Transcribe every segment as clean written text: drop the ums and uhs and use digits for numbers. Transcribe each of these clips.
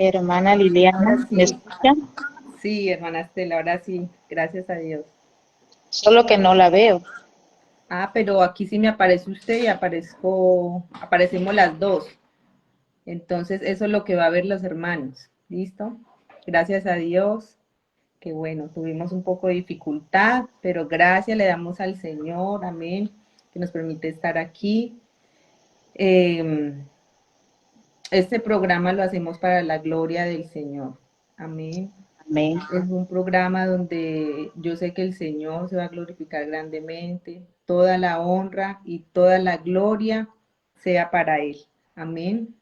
Hermana Ahora Liliana, ¿me sí, escucha? sí, hermana Estela, ahora sí, gracias a Dios. Solo que no la veo. Ah, pero aquí sí me aparece usted y aparecemos las dos. Entonces, eso es lo que va a ver los hermanos. ¿Listo? Gracias a Dios. Que bueno, tuvimos un poco de dificultad, pero gracias le damos al Señor, amén, que nos permite estar aquí. Eh, este programa lo hacemos para la gloria del Señor, amén. Amén. Es un programa donde yo sé que el Señor se va a glorificar grandemente, toda la honra y toda la gloria sea para Él, amén.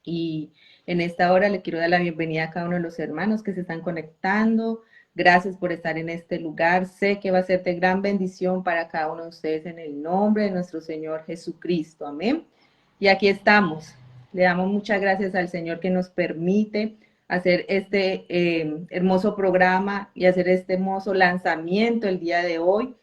Y en esta hora le quiero dar la bienvenida a cada uno de los hermanos que se están conectando. Gracias por estar en este lugar. Sé que va a ser de gran bendición para cada uno de ustedes en el nombre de nuestro Señor Jesucristo. Amén. Y aquí estamos. Le damos muchas gracias al Señor que nos permite hacer este hermoso programa y hacer este hermoso lanzamiento el día de hoy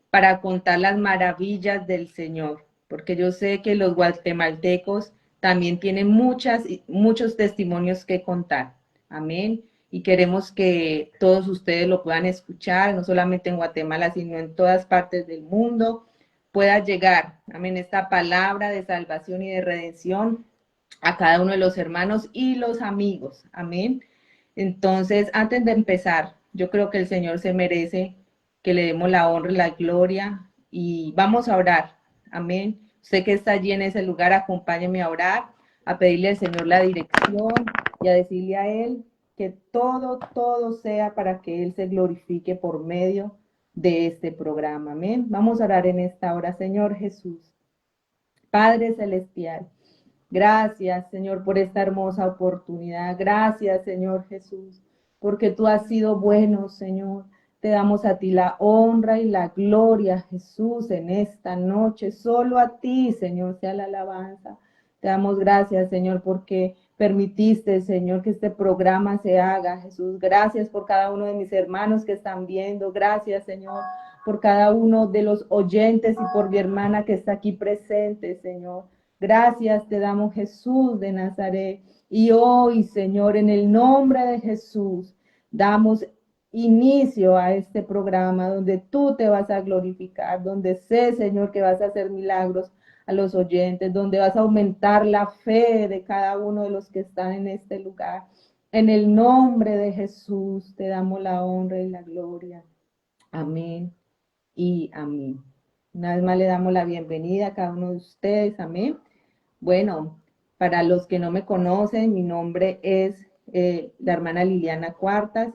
para contar las maravillas del Señor, porque yo sé que los guatemaltecos también tienen muchos testimonios que contar. Amén. Y queremos que todos ustedes lo puedan escuchar, no solamente en Guatemala, sino en todas partes del mundo, pueda llegar, amén, esta palabra de salvación y de redención a cada uno de los hermanos y los amigos. Amén. Entonces, antes de empezar, yo creo que el Señor se merece que le demos la honra y la gloria y vamos a orar. Amén. Usted que está allí en ese lugar, acompáñeme a orar, a pedirle al Señor la dirección y a decirle a Él que todo sea para que Él se glorifique por medio de este programa. Amén. Vamos a orar en esta hora, Señor Jesús. Padre Celestial. Gracias, Señor, por esta hermosa oportunidad. Gracias, Señor Jesús, porque tú has sido bueno, Señor. Te damos a ti la honra y la gloria, Jesús, en esta noche. Solo a ti, Señor, sea la alabanza. Te damos gracias, Señor, porque permitiste, Señor, que este programa se haga, Jesús. Gracias por cada uno de mis hermanos que están viendo. Gracias, Señor, por cada uno de los oyentes y por mi hermana que está aquí presente, Señor. Gracias te damos, Jesús de Nazaret. Y hoy, Señor, en el nombre de Jesús, damos inicio a este programa donde tú te vas a glorificar, donde sé, Señor, que vas a hacer milagros a los oyentes, donde vas a aumentar la fe de cada uno de los que están en este lugar. En el nombre de Jesús te damos la honra y la gloria. Amén y amén. Una vez más le damos la bienvenida a cada uno de ustedes. Amén. Bueno, para los que no me conocen, mi nombre es la hermana Liliana Cuartas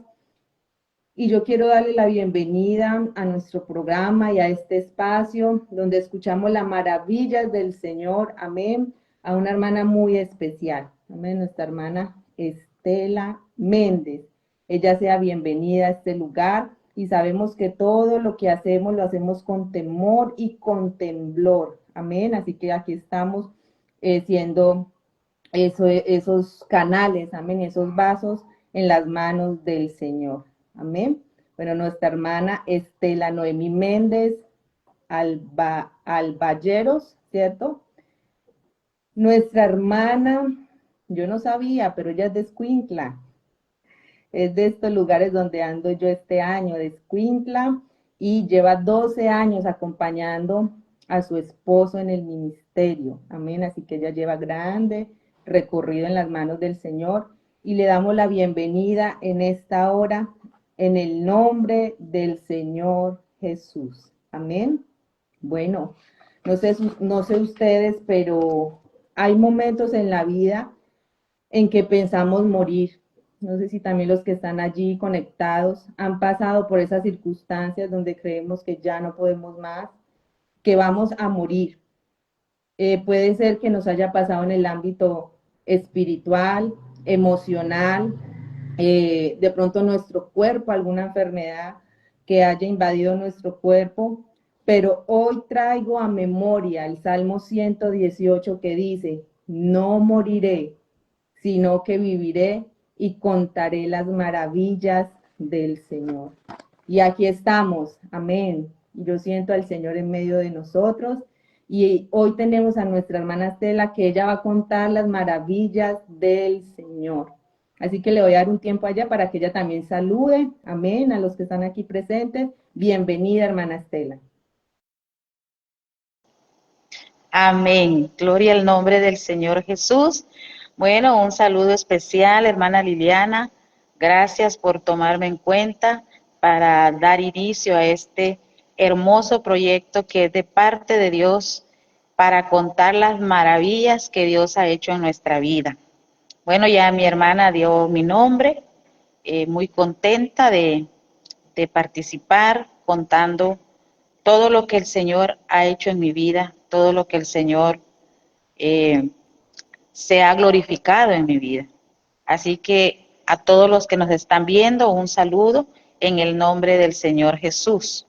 y yo quiero darle la bienvenida a nuestro programa y a este espacio donde escuchamos las maravillas del Señor, amén, a una hermana muy especial, amén, nuestra hermana Estela Méndez. Ella sea bienvenida a este lugar y sabemos que todo lo que hacemos lo hacemos con temor y con temblor, amén, así que aquí estamos siendo esos canales, amén, esos vasos en las manos del Señor. Amén. Bueno, nuestra hermana Estela Noemí Méndez Alballeros, ¿cierto? Nuestra hermana, yo no sabía, pero ella es de Escuintla. Es de estos lugares donde ando yo este año, de Escuintla, y lleva 12 años acompañando a su esposo en el ministerio. Amén. Así que ella lleva grande recorrido en las manos del Señor y le damos la bienvenida en esta hora en el nombre del Señor Jesús. Amén. Bueno, no sé ustedes, pero hay momentos en la vida en que pensamos morir. No sé si también los que están allí conectados han pasado por esas circunstancias donde creemos que ya no podemos más, que vamos a morir. Puede ser que nos haya pasado en el ámbito espiritual, emocional, de pronto nuestro cuerpo, alguna enfermedad que haya invadido nuestro cuerpo, pero hoy traigo a memoria el Salmo 118 que dice, no moriré, sino que viviré y contaré las maravillas del Señor. Y aquí estamos, amén. Yo siento al Señor en medio de nosotros y hoy tenemos a nuestra hermana Estela que ella va a contar las maravillas del Señor. Así que le voy a dar un tiempo allá para que ella también salude, amén, a los que están aquí presentes. Bienvenida, hermana Estela. Amén. Gloria al nombre del Señor Jesús. Bueno, un saludo especial, hermana Liliana. Gracias por tomarme en cuenta para dar inicio a este hermoso proyecto que es de parte de Dios para contar las maravillas que Dios ha hecho en nuestra vida. Bueno, ya mi hermana dio mi nombre, muy contenta de participar contando todo lo que el Señor ha hecho en mi vida, todo lo que el Señor se ha glorificado en mi vida. Así que a todos los que nos están viendo, un saludo en el nombre del Señor Jesús.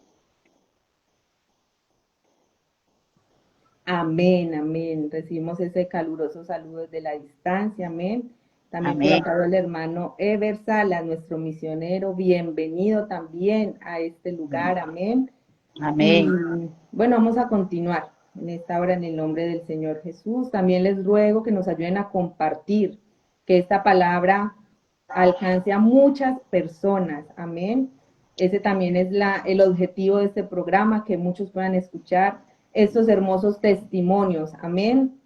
Amén, amén. Recibimos ese caluroso saludo desde la distancia, amén. También por Amén. acá el hermano Ever Sala, nuestro misionero, bienvenido también a este lugar, amén. Y Amén. bueno, vamos a continuar en esta hora en el nombre del Señor Jesús. También les ruego que nos ayuden a compartir, que esta palabra alcance a muchas personas, amén. Ese también es el objetivo de este programa, que muchos puedan escuchar estos hermosos testimonios, amén,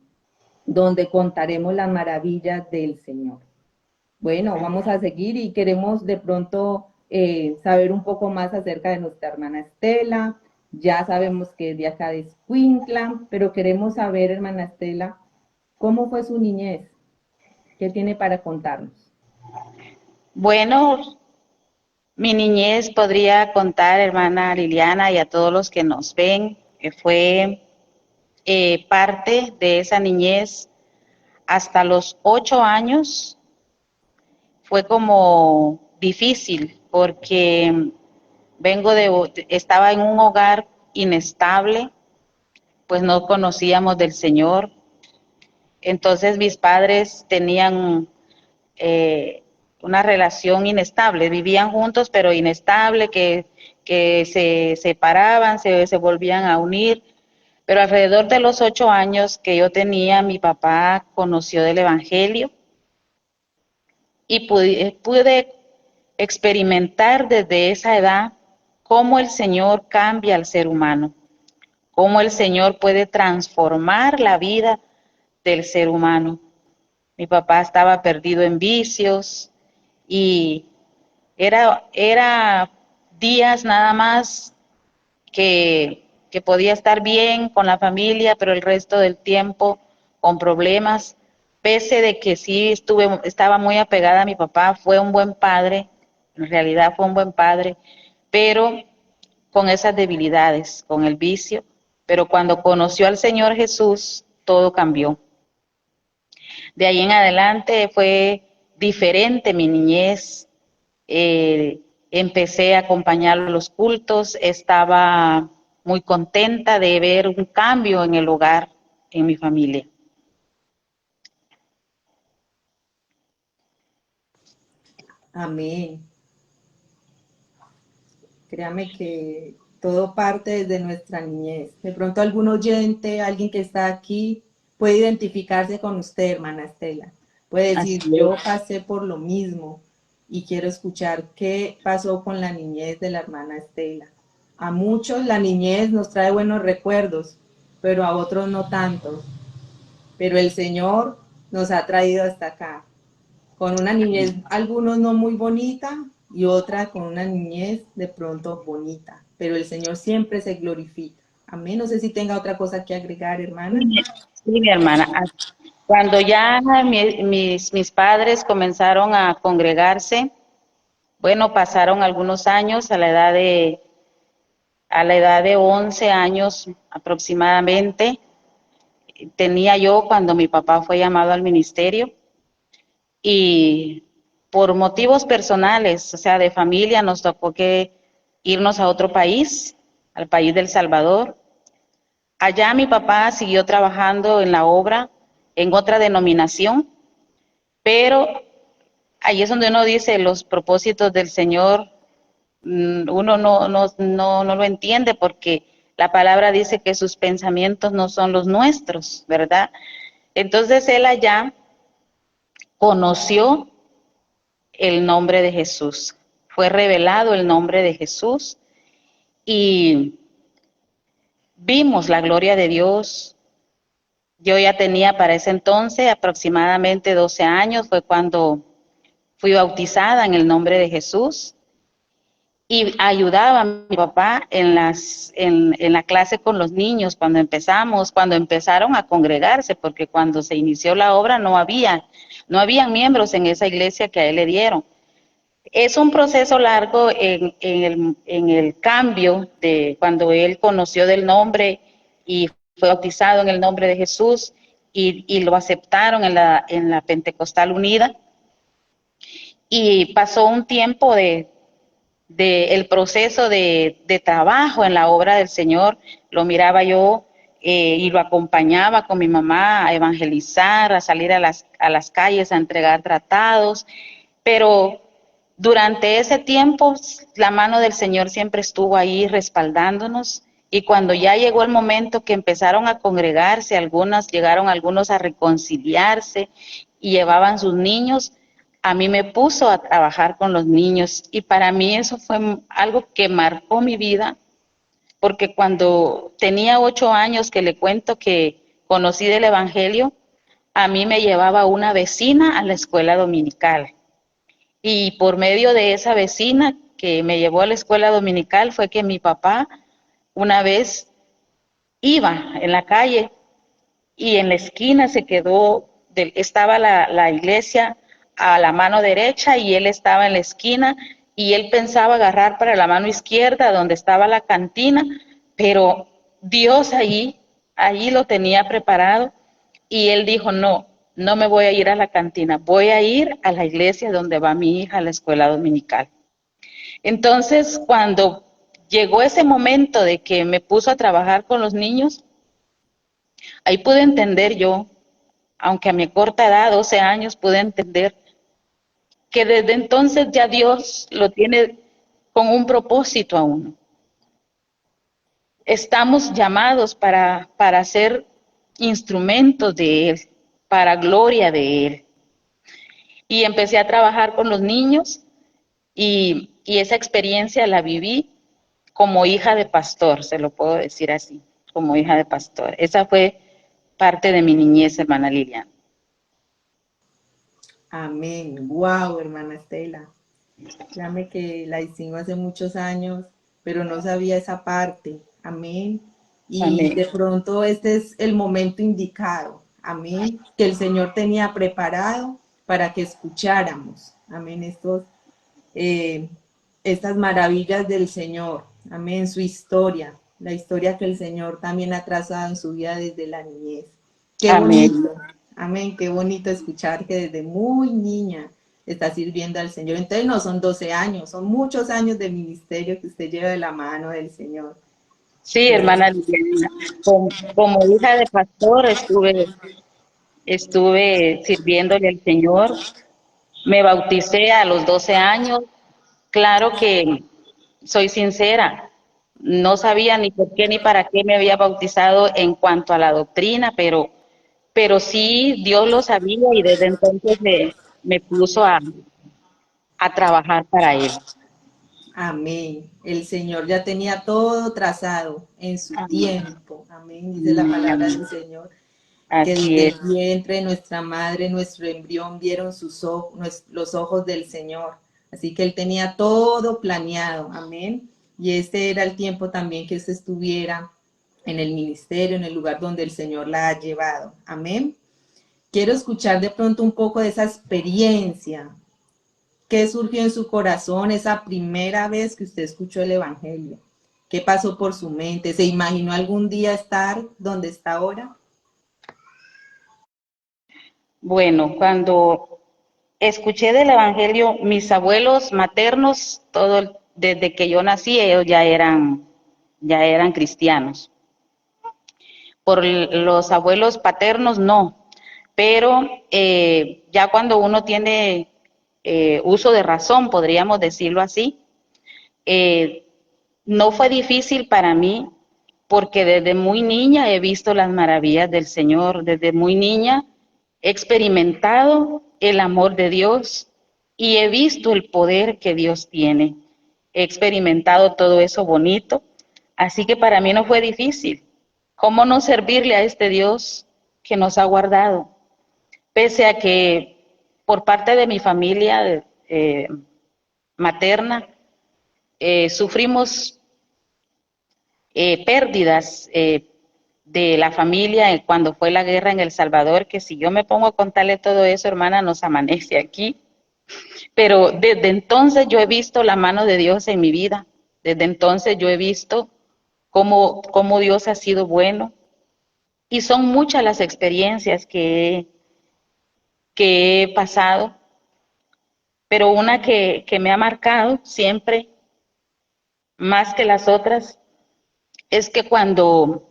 donde contaremos las maravillas del Señor. Bueno, vamos a seguir y queremos de pronto saber un poco más acerca de nuestra hermana Estela. Ya sabemos que es de acá de Escuintla, pero queremos saber, hermana Estela, cómo fue su niñez, qué tiene para contarnos. Bueno, mi niñez podría contar, hermana Liliana, y a todos los que nos ven, que fue parte de esa niñez hasta los 8 años. Fue como difícil porque estaba en un hogar inestable, pues no conocíamos del Señor. Entonces mis padres tenían una relación inestable, vivían juntos pero inestable, que se separaban, se volvían a unir. Pero alrededor de los 8 años que yo tenía, mi papá conoció del Evangelio y pude experimentar desde esa edad cómo el Señor cambia al ser humano, cómo el Señor puede transformar la vida del ser humano. Mi papá estaba perdido en vicios y era días nada más que podía estar bien con la familia, pero el resto del tiempo con problemas. Pese de que sí estaba muy apegada a mi papá, fue un buen padre, en realidad fue un buen padre, pero con esas debilidades, con el vicio. Pero cuando conoció al Señor Jesús, todo cambió. De ahí en adelante fue diferente mi niñez. Empecé a acompañarlo a los cultos, estaba muy contenta de ver un cambio en el hogar, en mi familia. Amén. Créame que todo parte desde nuestra niñez. De pronto algún oyente, alguien que está aquí, puede identificarse con usted, hermana Estela. Puede decir, Así yo es. pasé por lo mismo y quiero escuchar qué pasó con la niñez de la hermana Estela. A muchos la niñez nos trae buenos recuerdos, pero a otros no tanto. Pero el Señor nos ha traído hasta acá, con una niñez, algunos no muy bonita, y otra con una niñez de pronto bonita, pero el Señor siempre se glorifica. Amén. No sé si tenga otra cosa que agregar, hermana. Sí, mi hermana. Cuando ya mis padres comenzaron a congregarse, bueno, pasaron algunos años a la edad de 11 años aproximadamente. Tenía yo cuando mi papá fue llamado al ministerio y por motivos personales, o sea, de familia, nos tocó que irnos a otro país, al país del Salvador. Allá mi papá siguió trabajando en la obra, en otra denominación, pero ahí es donde uno dice los propósitos del Señor, uno no lo entiende porque la palabra dice que sus pensamientos no son los nuestros, ¿verdad? Entonces él allá conoció el nombre de Jesús, fue revelado el nombre de Jesús y vimos la gloria de Dios. Yo ya tenía para ese entonces aproximadamente 12 años, fue cuando fui bautizada en el nombre de Jesús y ayudaba a mi papá en la clase con los niños cuando empezaron a congregarse, porque cuando se inició la obra no habían miembros en esa iglesia que a él le dieron. Es un proceso largo en el cambio de cuando él conoció del nombre y fue bautizado en el nombre de Jesús y lo aceptaron en la Pentecostal Unida. Y pasó un tiempo el proceso de trabajo en la obra del Señor. Lo miraba yo y lo acompañaba con mi mamá a evangelizar, a salir a las calles a entregar tratados, pero durante ese tiempo la mano del Señor siempre estuvo ahí respaldándonos y cuando ya llegó el momento que empezaron a congregarse, llegaron algunos a reconciliarse y llevaban sus niños, a mí me puso a trabajar con los niños y para mí eso fue algo que marcó mi vida porque cuando tenía 8 años que le cuento que conocí del Evangelio, a mí me llevaba una vecina a la escuela dominical. Y por medio de esa vecina que me llevó a la escuela dominical fue que mi papá una vez iba en la calle y en la esquina estaba la iglesia a la mano derecha y él estaba en la esquina y él pensaba agarrar para la mano izquierda donde estaba la cantina, pero Dios allí lo tenía preparado y él dijo, no me voy a ir a la cantina, voy a ir a la iglesia donde va mi hija a la escuela dominical. Entonces, cuando llegó ese momento de que me puso a trabajar con los niños, ahí pude entender yo, aunque a mi corta edad, 12 años, pude entender que desde entonces ya Dios lo tiene con un propósito a uno. Estamos llamados para ser instrumentos de Él, para gloria de Él. Y empecé a trabajar con los niños y esa experiencia la viví como hija de pastor, se lo puedo decir así, como hija de pastor. Esa fue parte de mi niñez, hermana Lilian. Amén. Wow, hermana Estela. Créame que la distingo hace muchos años, pero no sabía esa parte. Amén. Y Amén. de pronto este es el momento indicado. Amén. Que el Señor tenía preparado para que escucháramos. Amén. Eh, estas maravillas del Señor. Amén. Su historia. La historia que el Señor también ha trazado en su vida desde la niñez. Qué Amén. bonito. Amén. Qué bonito escuchar que desde muy niña está sirviendo al Señor. Entonces no son 12 años, son muchos años de ministerio que usted lleva de la mano del Señor. Sí, hermana Liliana, como hija de pastor estuve sirviéndole al Señor. Me bauticé a los 12 años. Claro que soy sincera, no sabía ni por qué ni para qué me había bautizado en cuanto a la doctrina, pero sí Dios lo sabía y desde entonces me puso a trabajar para Él. Amén. El Señor ya tenía todo trazado en su Amén. tiempo. Amén. Dice la palabra del Señor que Así desde es. el vientre de nuestra madre, nuestro embrión, vieron los ojos del Señor. Así que él tenía todo planeado, amén. Y este era el tiempo también que usted estuviera en el ministerio, en el lugar donde el Señor la ha llevado, amén. Quiero escuchar de pronto un poco de esa experiencia. ¿Qué surgió en su corazón esa primera vez que usted escuchó el Evangelio? ¿Qué pasó por su mente? ¿Se imaginó algún día estar donde está ahora? Bueno, cuando escuché del Evangelio, mis abuelos maternos, desde que yo nací, ellos ya eran cristianos. Por los abuelos paternos, no. Pero ya cuando uno tiene uso de razón, podríamos decirlo así, eh, no fue difícil para mí, porque desde muy niña he visto las maravillas del Señor, desde muy niña he experimentado el amor de Dios y he visto el poder que Dios tiene. He experimentado todo eso bonito, así que para mí no fue difícil. ¿Cómo no servirle a este Dios que nos ha guardado? Pese a que por parte de mi familia materna sufrimos pérdidas de la familia cuando fue la guerra en El Salvador, que si yo me pongo a contarle todo eso, hermana, nos amanece aquí. Pero desde entonces yo he visto la mano de Dios en mi vida. Desde entonces yo he visto cómo Dios ha sido bueno. Y son muchas las experiencias que he pasado, pero una que me ha marcado siempre, más que las otras, es que cuando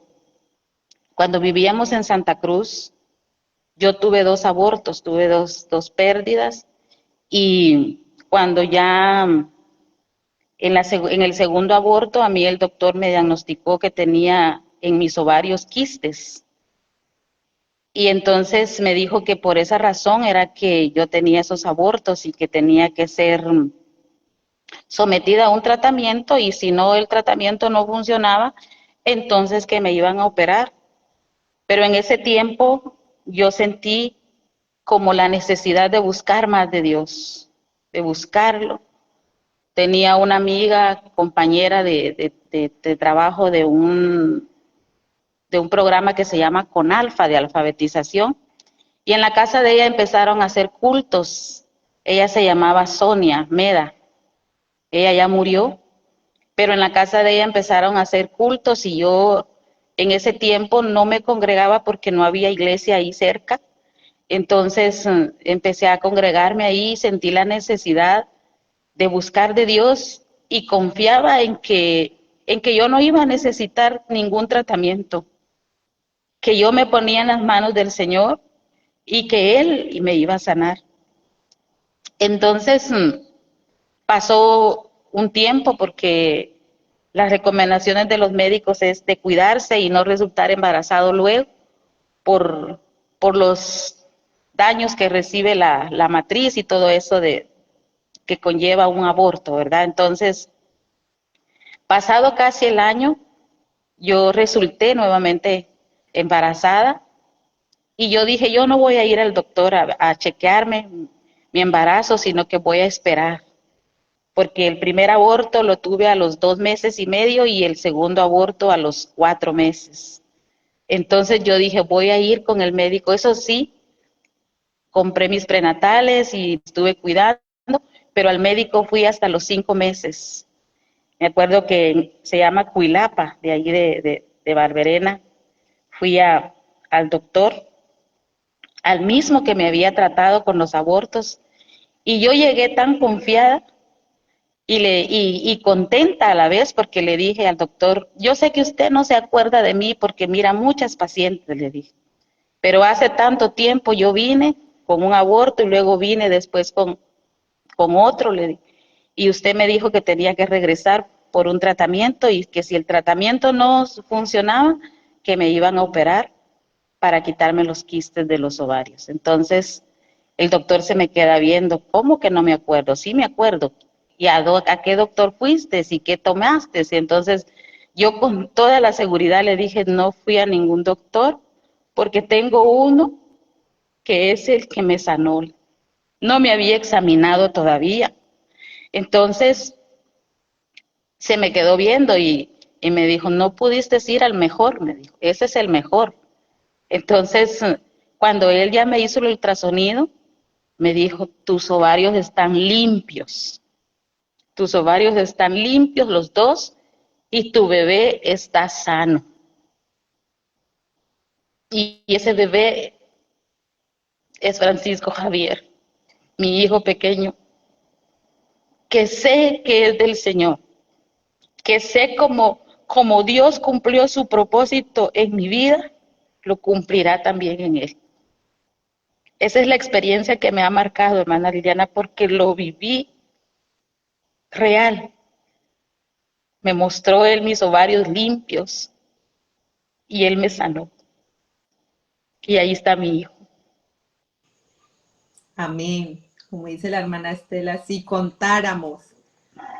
vivíamos en Santa Cruz, yo tuve 2 abortos, tuve dos pérdidas, y cuando ya en el segundo aborto, a mí el doctor me diagnosticó que tenía en mis ovarios quistes. Y entonces me dijo que por esa razón era que yo tenía esos abortos y que tenía que ser sometida a un tratamiento, y si no, el tratamiento no funcionaba, entonces que me iban a operar. Pero en ese tiempo yo sentí como la necesidad de buscar más de Dios, de buscarlo. Tenía una amiga, compañera de trabajo de un programa que se llama Conalfa, de alfabetización, y en la casa de ella empezaron a hacer cultos. Ella se llamaba Sonia Meda, ella ya murió, pero en la casa de ella empezaron a hacer cultos y yo en ese tiempo no me congregaba porque no había iglesia ahí cerca. Entonces empecé a congregarme ahí y sentí la necesidad de buscar de Dios y confiaba en que yo no iba a necesitar ningún tratamiento, que yo me ponía en las manos del Señor y que Él me iba a sanar. Entonces pasó un tiempo porque las recomendaciones de los médicos es de cuidarse y no resultar embarazado luego por, por los daños que recibe la matriz y todo eso que conlleva un aborto, ¿verdad? Entonces, pasado casi el año, yo resulté nuevamente embarazada y yo dije, yo no voy a ir al doctor a chequearme mi embarazo, sino que voy a esperar, porque el primer aborto lo tuve a los 2 meses y medio y el segundo aborto a los 4 meses. Entonces yo dije, voy a ir con el médico. Eso sí, compré mis prenatales y estuve cuidando, pero al médico fui hasta los 5 meses. Me acuerdo que se llama Cuilapa, de allí de Barberena. Fui al doctor, al mismo que me había tratado con los abortos, y yo llegué tan confiada y contenta a la vez, porque le dije al doctor, yo sé que usted no se acuerda de mí porque mira muchas pacientes, le dije, pero hace tanto tiempo yo vine con un aborto y luego vine después con otro, le dije, y usted me dijo que tenía que regresar por un tratamiento y que si el tratamiento no funcionaba, que me iban a operar para quitarme los quistes de los ovarios. Entonces, el doctor se me queda viendo, ¿cómo que no me acuerdo? Sí me acuerdo. ¿Y a qué doctor fuiste? ¿Y qué tomaste? Y entonces, yo con toda la seguridad le dije, no fui a ningún doctor, porque tengo uno que es el que me sanó. No me había examinado todavía. Entonces se me quedó viendo y me dijo, no pudiste ir al mejor, me dijo, ese es el mejor. Entonces, cuando él ya me hizo el ultrasonido, me dijo, tus ovarios están limpios los dos y tu bebé está sano. Y ese bebé es Francisco Javier, mi hijo pequeño, que sé que es del Señor, que sé como Dios cumplió su propósito en mi vida, lo cumplirá también en él. Esa es la experiencia que me ha marcado, hermana Liliana, porque lo viví real. Me mostró él mis ovarios limpios y él me sanó. Y ahí está mi hijo. Amén. Como dice la hermana Estela, si contáramos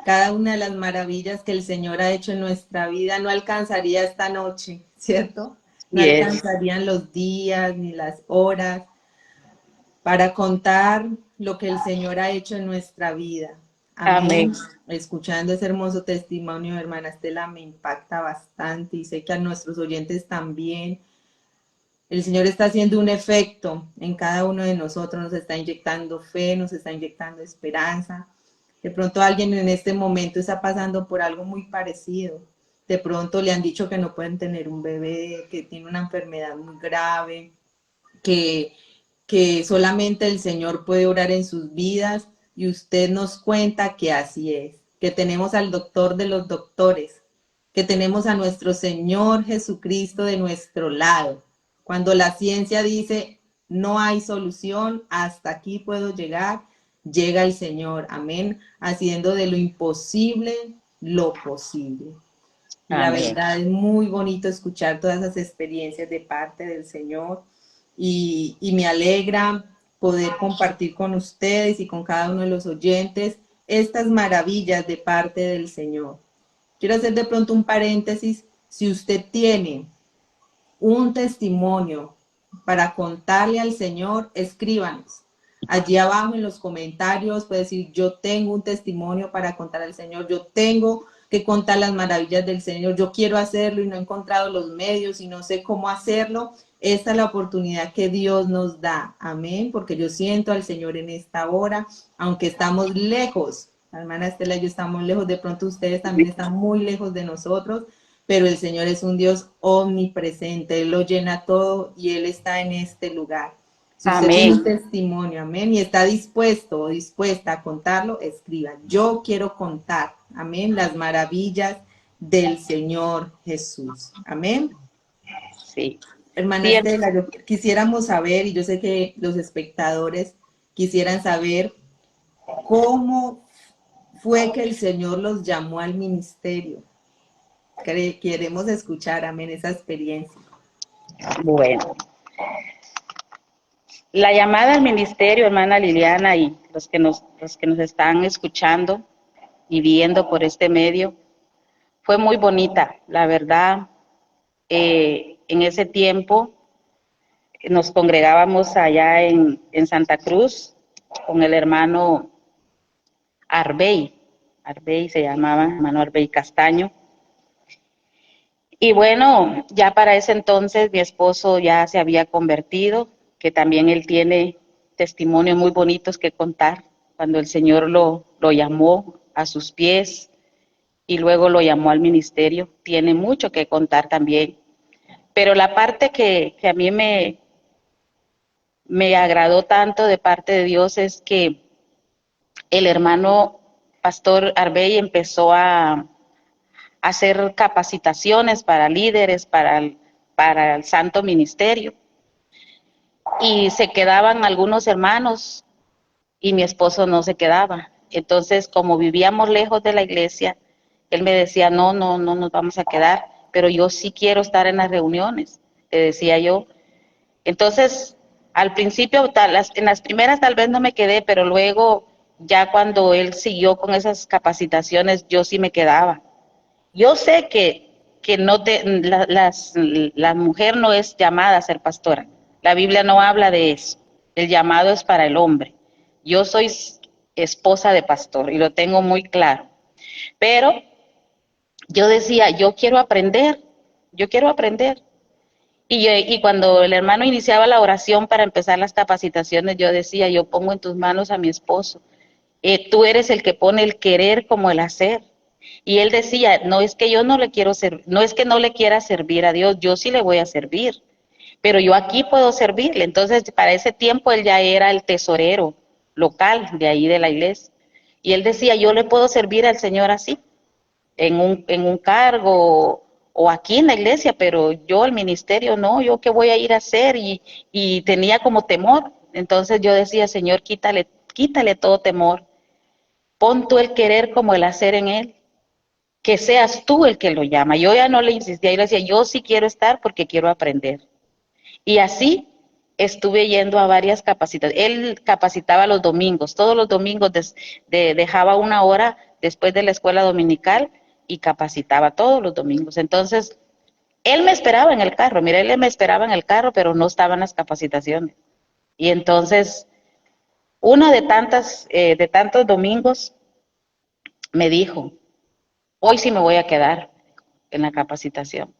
cada una de las maravillas que el Señor ha hecho en nuestra vida, no alcanzaría esta noche, ¿cierto? No Y es. alcanzarían los días ni las horas para contar lo que el Señor ha hecho en nuestra vida. Amén. Amén. Escuchando ese hermoso testimonio, hermana Estela, me impacta bastante y sé que a nuestros oyentes también. El Señor está haciendo un efecto en cada uno de nosotros, nos está inyectando fe, nos está inyectando esperanza. De pronto alguien en este momento está pasando por algo muy parecido. De pronto le han dicho que no pueden tener un bebé, que tiene una enfermedad muy grave, que, que solamente el Señor puede orar en sus vidas y usted nos cuenta que así es, que tenemos al doctor de los doctores, que tenemos a nuestro Señor Jesucristo de nuestro lado. Cuando la ciencia dice no hay solución, hasta aquí puedo llegar, llega el Señor, amén, haciendo de lo imposible lo posible. Y la Amén. verdad es muy bonito escuchar todas esas experiencias de parte del Señor y me alegra poder compartir con ustedes y con cada uno de los oyentes estas maravillas de parte del Señor. Quiero hacer de pronto un paréntesis. Si usted tiene un testimonio para contarle al Señor, escríbanos. Allí abajo en los comentarios puede decir, yo tengo un testimonio para contar al Señor, yo tengo que contar las maravillas del Señor, yo quiero hacerlo y no he encontrado los medios y no sé cómo hacerlo. Esta es la oportunidad que Dios nos da, amén, porque yo siento al Señor en esta hora, aunque estamos lejos, la hermana Estela y yo estamos lejos, de pronto ustedes también están muy lejos de nosotros, pero el Señor es un Dios omnipresente, Él lo llena todo y Él está en este lugar. Si usted tiene un Amén. testimonio, amén, y está dispuesto o dispuesta a contarlo, escriba. Yo quiero contar, amén, las maravillas del Señor Jesús. Amén. Sí. Hermana Sí, Estela, yo quisiéramos saber, y yo sé que los espectadores quisieran saber cómo fue que el Señor los llamó al ministerio. Queremos escuchar, amén, esa experiencia. bueno. La llamada al ministerio, hermana Liliana, y los que nos están escuchando y viendo por este medio, fue muy bonita, la verdad. En ese tiempo nos congregábamos allá en Santa Cruz con el hermano Arbey, Arbey se llamaba, hermano Arbey Castaño. Y bueno, ya para ese entonces mi esposo ya se había convertido, que también él tiene testimonios muy bonitos que contar, cuando el Señor lo llamó a sus pies y luego lo llamó al ministerio, tiene mucho que contar también. Pero la parte que a mí me agradó tanto de parte de Dios es que el hermano Pastor Arbey empezó a hacer capacitaciones para líderes, para el santo ministerio. Y se quedaban algunos hermanos y mi esposo no se quedaba. Entonces, como vivíamos lejos de la iglesia, él me decía, no, no, no nos vamos a quedar, pero yo sí quiero estar en las reuniones, le decía yo. Entonces, al principio, en las primeras tal vez no me quedé, pero luego, ya cuando él siguió con esas capacitaciones, yo sí me quedaba. Yo sé que no te, la mujer no es llamada a ser pastora. La Biblia no habla de eso. El llamado es para el hombre. Yo soy esposa de pastor y lo tengo muy claro. Pero yo decía, yo quiero aprender. Y cuando el hermano iniciaba la oración para empezar las capacitaciones, yo decía, yo pongo en tus manos a mi esposo. Tú eres el que pone el querer como el hacer. Y él decía, no es que yo no le quiero servir, no es que no le quiera servir a Dios, yo sí le voy a servir, pero yo aquí puedo servirle. Entonces, para ese tiempo él ya era el tesorero local de ahí de la iglesia. Y él decía, yo le puedo servir al Señor así, en un cargo o aquí en la iglesia, pero yo el ministerio no, yo qué voy a ir a hacer y tenía como temor. Entonces yo decía, Señor, quítale todo temor, pon tú el querer como el hacer en él, que seas tú el que lo llama. Yo ya no le insistía, yo le decía, yo sí quiero estar porque quiero aprender. Y así estuve yendo a varias capacitaciones. Él capacitaba los domingos, todos los domingos dejaba una hora después de la escuela dominical y capacitaba todos los domingos. Entonces, él me esperaba en el carro, mira, él me esperaba en el carro, pero no estaban las capacitaciones. Y entonces, uno de tantos domingos, me dijo, hoy sí me voy a quedar en la capacitación.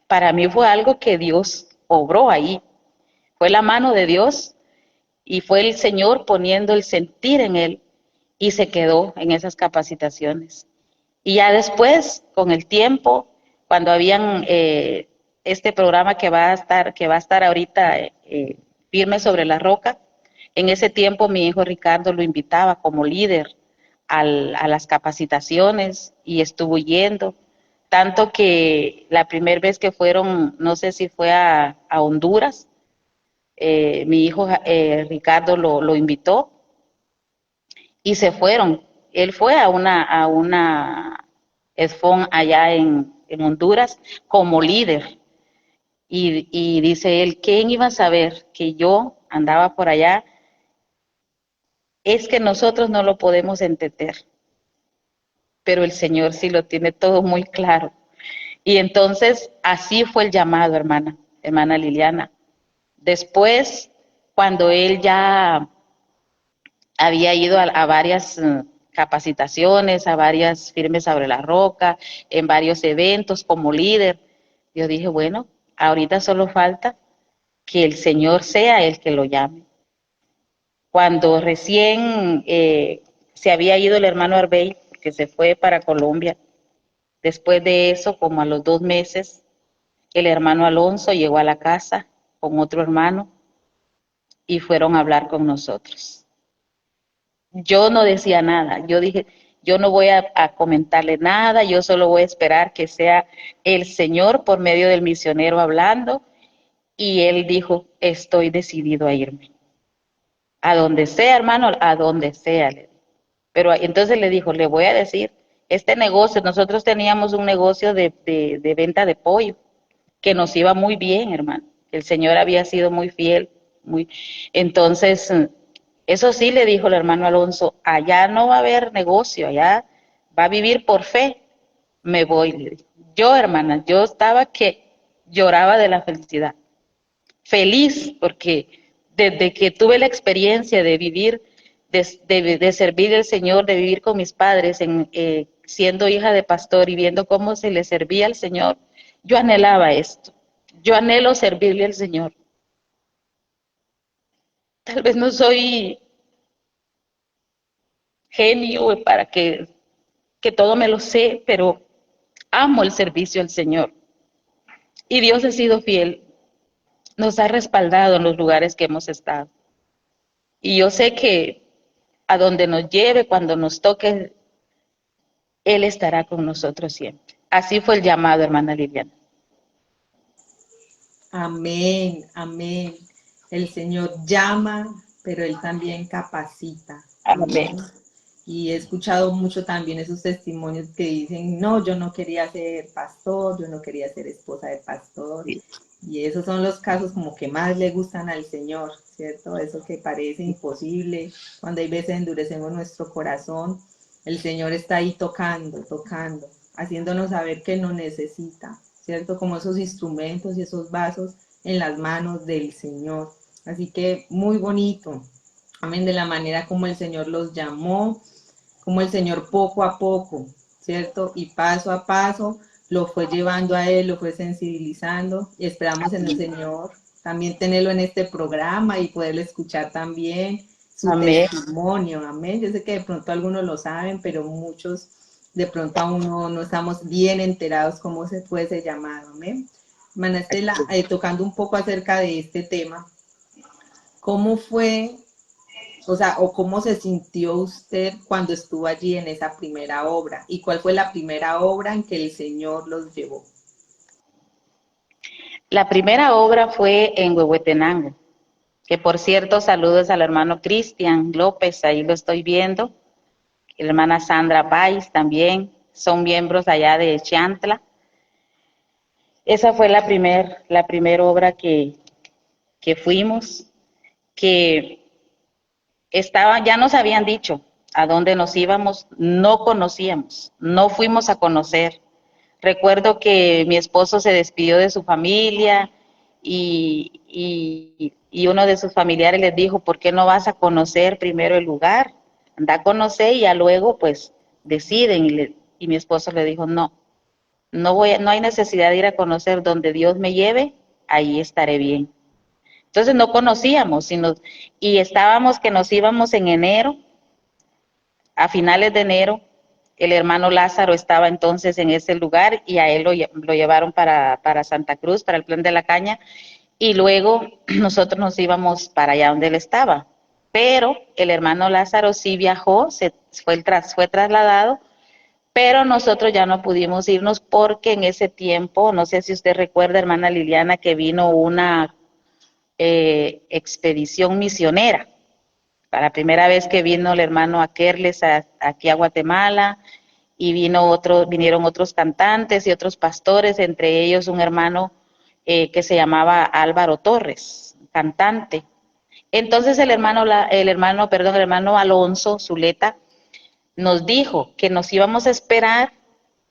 Para mí fue algo que Dios obró ahí, fue la mano de Dios y fue el Señor poniendo el sentir en él y se quedó en esas capacitaciones. Y ya después, con el tiempo, cuando habían este programa que va a estar ahorita firme sobre la roca, en ese tiempo mi hijo Ricardo lo invitaba como líder a las capacitaciones y estuvo yendo, tanto que la primera vez que fueron, no sé si fue a Honduras, mi hijo Ricardo lo invitó y se fueron. Él fue a una ESFON allá en Honduras como líder. Y dice él, ¿quién iba a saber que yo andaba por allá? Es que nosotros no lo podemos entender, pero el Señor sí lo tiene todo muy claro. Y entonces así fue el llamado, hermana Liliana. Después, cuando él ya había ido a varias capacitaciones, a varias firmes sobre la roca, en varios eventos como líder. Yo dije, bueno, ahorita solo falta que el Señor sea el que lo llame. Cuando recién se había ido el hermano Arbey, que se fue para Colombia, después de eso, como a los 2 meses, el hermano Alonso llegó a la casa con otro hermano y fueron a hablar con nosotros. Yo no decía nada, yo dije, yo no voy a comentarle nada, yo solo voy a esperar que sea el Señor por medio del misionero hablando. Y él dijo, estoy decidido a irme. A donde sea, hermano, a donde sea. Pero entonces le dijo, le voy a decir, este negocio, nosotros teníamos un negocio de venta de pollo, que nos iba muy bien, hermano. El Señor había sido muy fiel, muy. Entonces, eso sí le dijo el hermano Alonso, allá no va a haber negocio, allá va a vivir por fe. Me voy, le dije. Yo, hermana, yo estaba que lloraba de la felicidad. Feliz porque desde que tuve la experiencia de vivir, de servir al Señor, de vivir con mis padres, siendo hija de pastor y viendo cómo se le servía al Señor, yo anhelaba esto. Yo anhelo servirle al Señor. Tal vez no soy genio para que todo me lo sé, pero amo el servicio al Señor. Y Dios ha sido fiel, nos ha respaldado en los lugares que hemos estado. Y yo sé que a donde nos lleve, cuando nos toque, Él estará con nosotros siempre. Así fue el llamado, hermana Liliana. Amén, amén. El Señor llama, pero Él también capacita. Amén. Amén. Y he escuchado mucho también esos testimonios que dicen, no, yo no quería ser pastor, yo no quería ser esposa de pastor. Sí. Y esos son los casos como que más le gustan al Señor, ¿cierto? Eso que parece imposible, cuando hay veces endurecemos nuestro corazón, el Señor está ahí tocando, tocando, haciéndonos saber que nos necesita, ¿cierto? Como esos instrumentos y esos vasos en las manos del Señor. Así que muy bonito. amén, de la manera como el Señor los llamó, como el Señor poco a poco, ¿cierto? Y paso a paso lo fue llevando a Él, lo fue sensibilizando y esperamos en el Señor también tenerlo en este programa y poderle escuchar también su Amén. testimonio, amén. Yo sé que de pronto algunos lo saben, pero muchos de pronto aún no estamos bien enterados cómo se fue ese llamado, amén. Hermana Estela, tocando un poco acerca de este tema, ¿cómo fue, o sea, o cómo se sintió usted cuando estuvo allí en esa primera obra? ¿Y cuál fue la primera obra en que el Señor los llevó? La primera obra fue en Huehuetenango, que por cierto, saludos al hermano Cristian López, ahí lo estoy viendo, la hermana Sandra Pais también, son miembros allá de Chiantla. Esa fue la primer obra que fuimos, que ya nos habían dicho a dónde nos íbamos, no conocíamos, no fuimos a conocer. Recuerdo que mi esposo se despidió de su familia y uno de sus familiares les dijo, ¿por qué no vas a conocer primero el lugar? Anda a conocer y ya luego pues deciden. Y mi esposo le dijo, no, no hay necesidad de ir a conocer donde Dios me lleve, ahí estaré bien. Entonces no conocíamos y estábamos que nos íbamos en enero, a finales de enero. El hermano Lázaro estaba entonces en ese lugar y a él lo llevaron para Santa Cruz, para el Plan de la Caña, y luego nosotros nos íbamos para allá donde él estaba. Pero el hermano Lázaro sí viajó, fue trasladado, pero nosotros ya no pudimos irnos porque en ese tiempo, no sé si usted recuerda, hermana Liliana, que vino una expedición misionera. Para la primera vez que vino el hermano Akerles aquí a Guatemala, y vinieron otros cantantes y otros pastores, entre ellos un hermano que se llamaba Álvaro Torres, cantante. Entonces el hermano Alonso Zuleta nos dijo que nos íbamos a esperar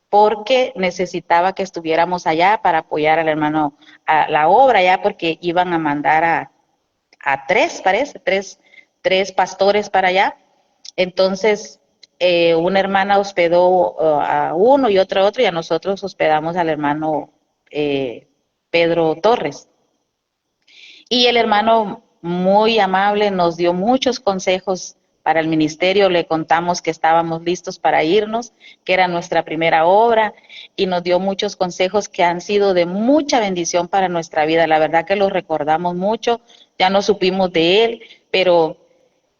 porque necesitaba que estuviéramos allá para apoyar al hermano a la obra, ya porque iban a mandar a tres pastores para allá. Entonces, una hermana hospedó a uno y otro a otro, y a nosotros hospedamos al hermano Pedro Torres. Y el hermano, muy amable, nos dio muchos consejos para el ministerio. Le contamos que estábamos listos para irnos, que era nuestra primera obra, y nos dio muchos consejos que han sido de mucha bendición para nuestra vida. La verdad que los recordamos mucho, ya no supimos de él, pero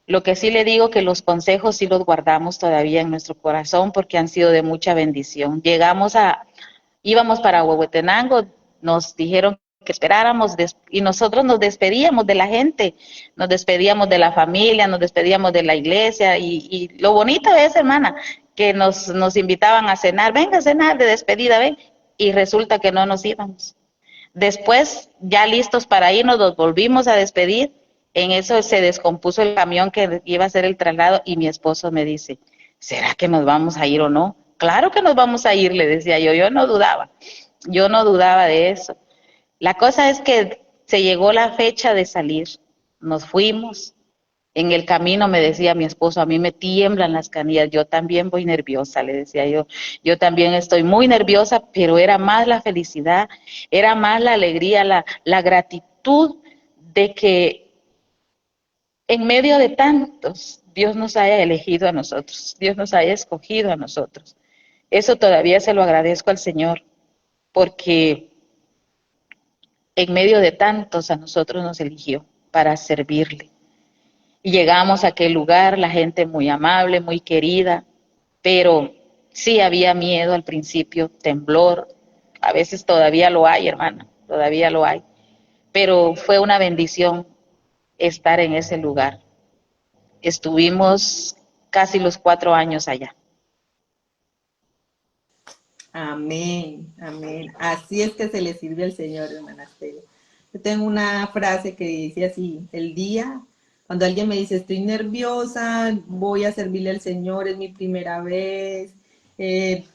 lo que sí le digo, que los consejos sí los guardamos todavía en nuestro corazón porque han sido de mucha bendición. Íbamos para Huehuetenango, nos dijeron que esperáramos y nosotros nos despedíamos de la gente, nos despedíamos de la familia, nos despedíamos de la iglesia, y lo bonito es, hermana, que nos invitaban a cenar, venga a cenar de despedida, ven, y resulta que no nos íbamos. Después, ya listos para irnos, nos volvimos a despedir. En eso se descompuso el camión que iba a hacer el traslado y mi esposo me dice, ¿será que nos vamos a ir o no? Claro que nos vamos a ir, le decía yo no dudaba de eso. La cosa es que se llegó la fecha de salir, nos fuimos. En el camino me decía mi esposo, a mí me tiemblan las canillas, yo también voy nerviosa, le decía yo también estoy muy nerviosa, pero era más la felicidad, era más la alegría, la gratitud de que en medio de tantos, Dios nos haya elegido a nosotros, Dios nos haya escogido a nosotros. Eso todavía se lo agradezco al Señor, porque en medio de tantos a nosotros nos eligió para servirle. Y llegamos a aquel lugar, la gente muy amable, muy querida, pero sí había miedo al principio, temblor, a veces todavía lo hay, hermana, todavía lo hay, pero fue una bendición estar en ese lugar. Estuvimos casi los 4 años allá. Amén, amén. Así es que se le sirve al Señor, hermana Estela. Yo tengo una frase que dice así: el día, cuando alguien me dice, estoy nerviosa, voy a servirle al Señor, es mi primera vez,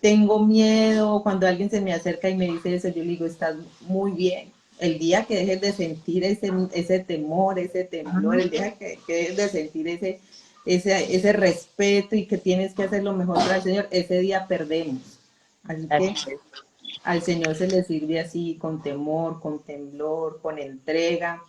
tengo miedo, cuando alguien se me acerca y me dice eso, yo le digo, estás muy bien, El día que dejes de sentir ese temor, ese temblor, el día que dejes de sentir ese respeto y que tienes que hacer lo mejor para el Señor, ese día perdemos. Así que al Señor se le sirve así, con temor, con temblor, con entrega,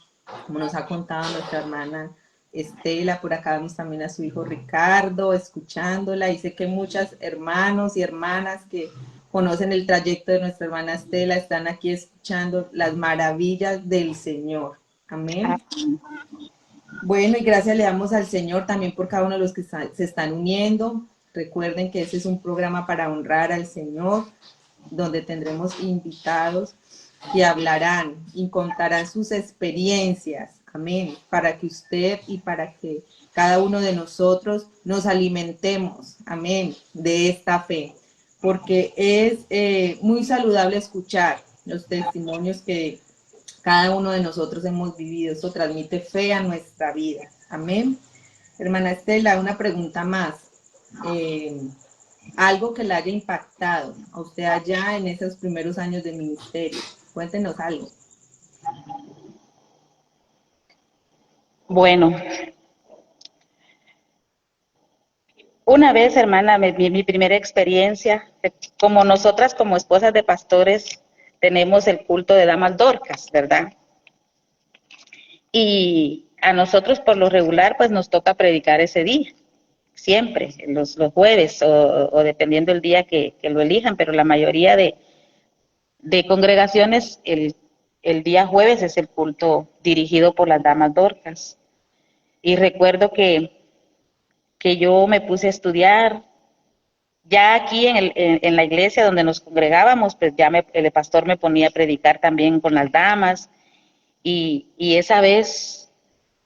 como nos ha contado nuestra hermana Estela. Por acá vemos también a su hijo Ricardo, escuchándola, y sé que muchas hermanos y hermanas que conocen el trayecto de nuestra hermana Estela están aquí escuchando las maravillas del Señor. Amén. Bueno, y gracias le damos al Señor también por cada uno de los que se están uniendo. Recuerden que ese es un programa para honrar al Señor, donde tendremos invitados que hablarán y contarán sus experiencias, amén, para que usted y para que cada uno de nosotros nos alimentemos, amén, de esta fe, porque es muy saludable escuchar los testimonios que cada uno de nosotros hemos vivido. Esto transmite fe a nuestra vida, amén. Hermana Estela, una pregunta más. Algo que le haya impactado a usted allá en esos primeros años de ministerio. Cuéntenos algo. Bueno, una vez, hermana, mi primera experiencia, como nosotras como esposas de pastores tenemos el culto de damas dorcas, ¿verdad? Y a nosotros por lo regular pues nos toca predicar ese día, siempre, los jueves o dependiendo el día que lo elijan, pero la mayoría de congregaciones el día jueves es el culto dirigido por las damas dorcas. Y recuerdo que yo me puse a estudiar, ya aquí en la iglesia donde nos congregábamos, pues ya el pastor me ponía a predicar también con las damas, y esa vez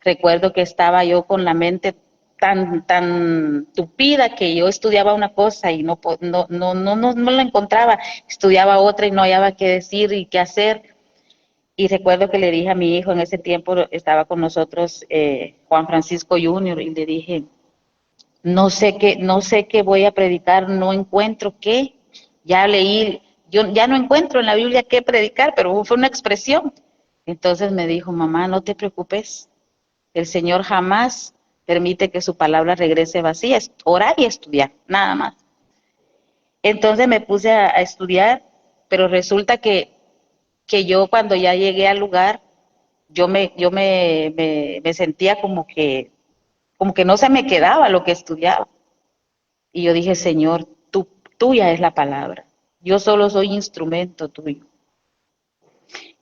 recuerdo que estaba yo con la mente tan tupida que yo estudiaba una cosa y no la encontraba, estudiaba otra y no hallaba qué decir y qué hacer. Y recuerdo que le dije a mi hijo, en ese tiempo estaba con nosotros Juan Francisco Jr., y le dije, no sé qué voy a predicar, no encuentro qué, ya leí, yo ya no encuentro en la Biblia qué predicar, pero fue una expresión. Entonces me dijo, mamá, no te preocupes, el Señor jamás permite que su palabra regrese vacía, es orar y estudiar, nada más. Entonces me puse a estudiar, pero resulta que yo cuando ya llegué al lugar, me sentía como que no se me quedaba lo que estudiaba. Y yo dije, Señor, tuya es la palabra. Yo solo soy instrumento tuyo.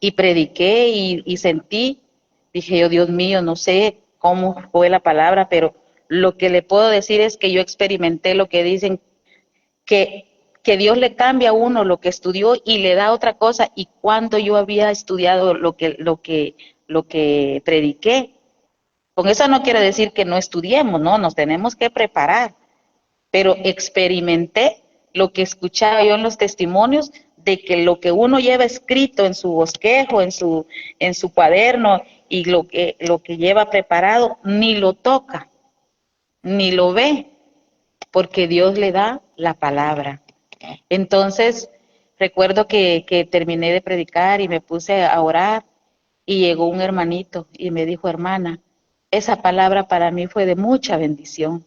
Y prediqué y sentí, dije yo, Dios mío, no sé cómo fue la palabra, pero lo que le puedo decir es que yo experimenté lo que dicen, que Dios le cambia a uno lo que estudió y le da otra cosa. Y cuando yo había estudiado lo que prediqué, con eso no quiere decir que no estudiemos, no, nos tenemos que preparar, pero experimenté lo que escuchaba yo en los testimonios de que lo que uno lleva escrito en su bosquejo, en su cuaderno y lo que lleva preparado, ni lo toca, ni lo ve, porque Dios le da la palabra. Entonces, recuerdo que terminé de predicar y me puse a orar y llegó un hermanito y me dijo, hermana, esa palabra para mí fue de mucha bendición.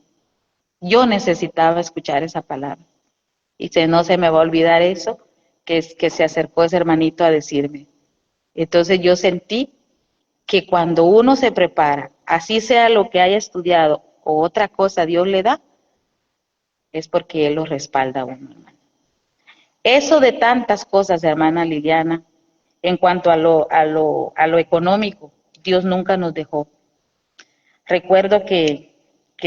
Yo necesitaba escuchar esa palabra. Y no se me va a olvidar eso, que se acercó ese hermanito a decirme. Entonces yo sentí que cuando uno se prepara, así sea lo que haya estudiado o otra cosa Dios le da, es porque Él lo respalda a uno, hermano. Eso de tantas cosas, hermana Liliana, en cuanto a lo económico, Dios nunca nos dejó. Recuerdo que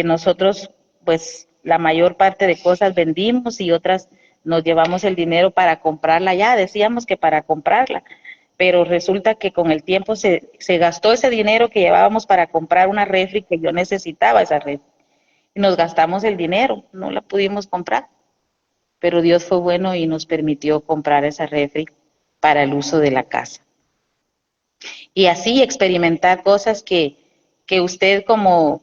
nosotros, pues, la mayor parte de cosas vendimos y otras nos llevamos el dinero para comprarla ya, decíamos que para comprarla, pero resulta que con el tiempo se gastó ese dinero que llevábamos para comprar una refri, que yo necesitaba esa refri, y nos gastamos el dinero, no la pudimos comprar, pero Dios fue bueno y nos permitió comprar esa refri para el uso de la casa. Y así experimentar cosas que usted como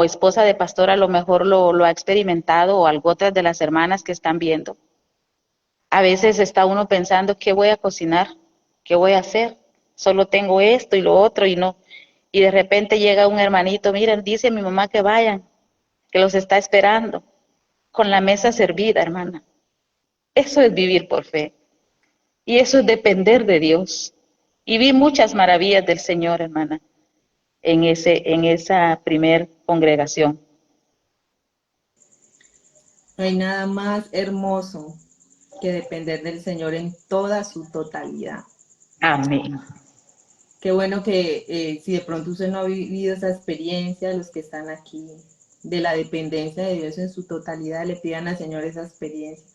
esposa de pastor a lo mejor lo ha experimentado, o algo otras de las hermanas que están viendo. A veces está uno pensando, ¿qué voy a cocinar? ¿qué voy a hacer? Solo tengo esto y lo otro y no. Y de repente llega un hermanito, miren, dice mi mamá que vayan, que los está esperando, con la mesa servida, hermana. Eso es vivir por fe. Y eso es depender de Dios. Y vi muchas maravillas del Señor, hermana, en esa primer congregación. No hay nada más hermoso que depender del Señor en toda su totalidad. Amén. Qué bueno que si de pronto usted no ha vivido esa experiencia, los que están aquí, de la dependencia de Dios en su totalidad, le pidan al Señor esa experiencia.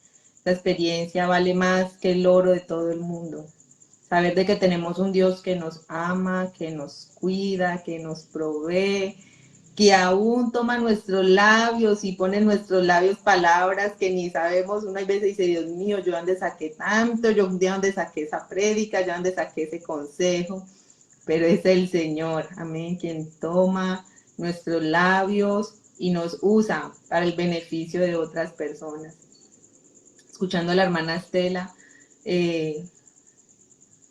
Esa experiencia vale más que el oro de todo el mundo. Saber de que tenemos un Dios que nos ama, que nos cuida, que nos provee, que aún toma nuestros labios y pone en nuestros labios palabras que ni sabemos. Una vez dice, Dios mío, yo dónde saqué tanto, yo de dónde saqué esa prédica, yo dónde saqué ese consejo, pero es el Señor, amén, quien toma nuestros labios y nos usa para el beneficio de otras personas. Escuchando a la hermana Estela,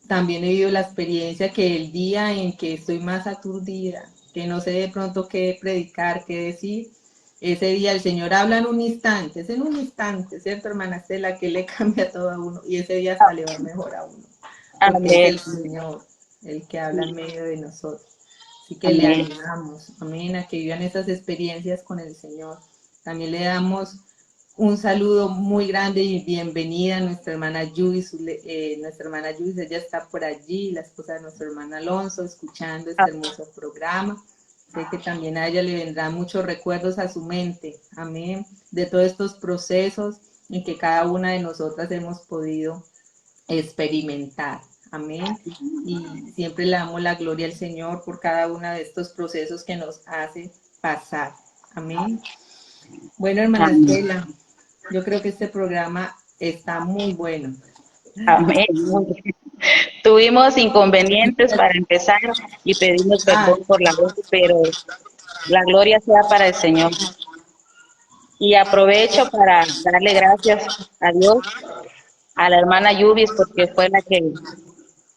también he vivido la experiencia que el día en que estoy más aturdida, que no sé de pronto qué predicar, qué decir, ese día el Señor habla en un instante, es en un instante, ¿cierto, hermana Estela? Que le cambia todo a uno y ese día hasta le va mejor a uno, porque es Amén. el Señor el que habla en medio de nosotros. Así que le Amén. animamos, amén, a que vivan esas experiencias con el Señor. También le damos un saludo muy grande y bienvenida a nuestra hermana Yudis. Nuestra hermana Yudis, ella está por allí, la esposa de nuestro hermano Alonso, escuchando este hermoso programa. Sé que también a ella le vendrán muchos recuerdos a su mente, amén, de todos estos procesos en que cada una de nosotras hemos podido experimentar, amén. Y siempre le damos la gloria al Señor por cada uno de estos procesos que nos hace pasar, amén. Bueno, hermana Amén. Estela, yo creo que este programa está muy bueno. Amén. Muy bien. Tuvimos inconvenientes para empezar y pedimos Ah, perdón por la voz, pero la gloria sea para el Señor. Y aprovecho para darle gracias a Dios, a la hermana Yubis, porque fue la que